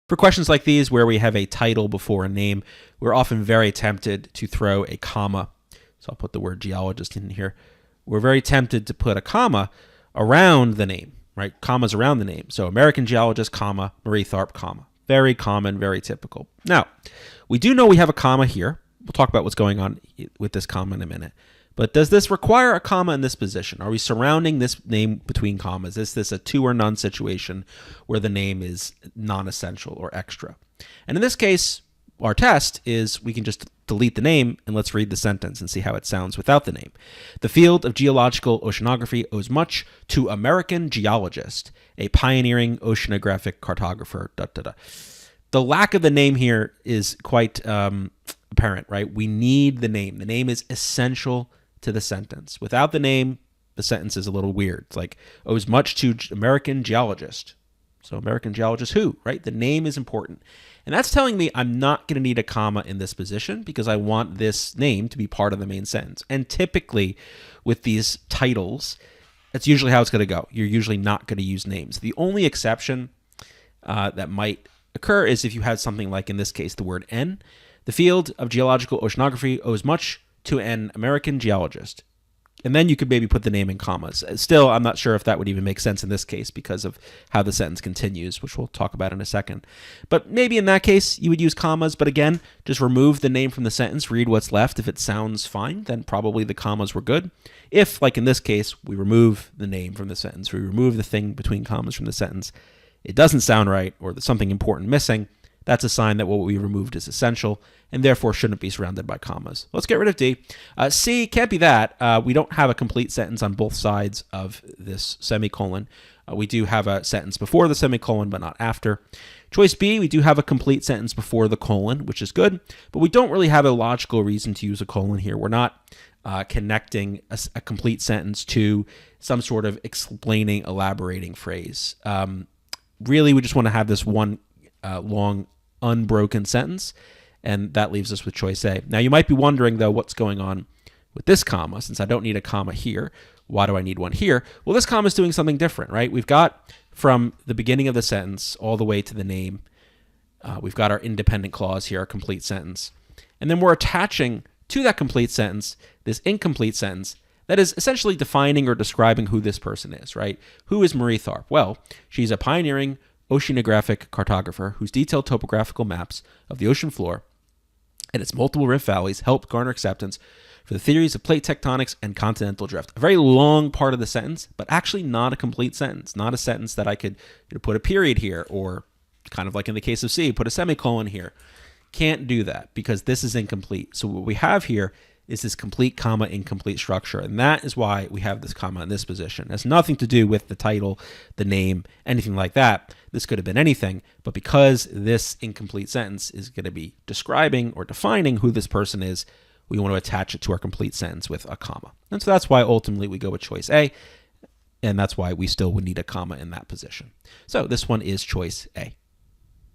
For questions like these where we have a title before a name, we're often very tempted to throw a comma. So I'll put the word geologist in here. We're very tempted to put a comma around the name, right? Commas around the name. So American geologist, comma, Marie Tharp, comma. Very common, very typical. Now, we do know we have a comma here. We'll talk about what's going on with this comma in a minute. But does this require a comma in this position? Are we surrounding this name between commas? Is this a two or none situation where the name is non-essential or extra? And in this case, our test is we can just delete the name and let's read the sentence and see how it sounds without the name. The field of geological oceanography owes much to American geologist, a pioneering oceanographic cartographer. The lack of the name here is quite apparent, right? We need the name. The name is essential to the sentence. Without the name, the sentence is a little weird. It's like, owes much to American geologist. So American geologist who, right? The name is important. And that's telling me I'm not going to need a comma in this position because I want this name to be part of the main sentence. And typically with these titles, that's usually how it's going to go. You're usually not going to use names. The only exception that might occur is if you had something like, in this case, the word N. The field of geological oceanography owes much to an American geologist. And then you could maybe put the name in commas. Still, I'm not sure if that would even make sense in this case because of how the sentence continues, which we'll talk about in a second. But maybe in that case, you would use commas. But again, just remove the name from the sentence, read what's left. If it sounds fine, then probably the commas were good. If, like in this case, we remove the name from the sentence, we remove the thing between commas from the sentence, it doesn't sound right or there's something important missing, that's a sign that what we removed is essential and therefore shouldn't be surrounded by commas. Let's get rid of D. C, can't be that. We don't have a complete sentence on both sides of this semicolon. We do have a sentence before the semicolon, but not after. Choice B, we do have a complete sentence before the colon, which is good, but we don't really have a logical reason to use a colon here. We're not connecting a complete sentence to some sort of explaining, elaborating phrase. Really, we just want to have this one long unbroken sentence, and that leaves us with choice A. Now, you might be wondering, though, what's going on with this comma. Since I don't need a comma here, why do I need one here? Well, this comma is doing something different, right? We've got from the beginning of the sentence all the way to the name, we've got our independent clause here, our complete sentence. And then we're attaching to that complete sentence this incomplete sentence that is essentially defining or describing who this person is, right? Who is Marie Tharp? Well, she's a pioneering oceanographic cartographer whose detailed topographical maps of the ocean floor and its multiple rift valleys helped garner acceptance for the theories of plate tectonics and continental drift. A very long part of the sentence, but actually not a complete sentence, not a sentence that I could put a period here or kind of like in the case of C, put a semicolon here. Can't do that because this is incomplete. So what we have here is this complete comma incomplete structure. And that is why we have this comma in this position. It has nothing to do with the title, the name, anything like that. This could have been anything, but because this incomplete sentence is going to be describing or defining who this person is, we want to attach it to our complete sentence with a comma. And so that's why ultimately we go with choice A, and that's why we still would need a comma in that position. So this one is choice A.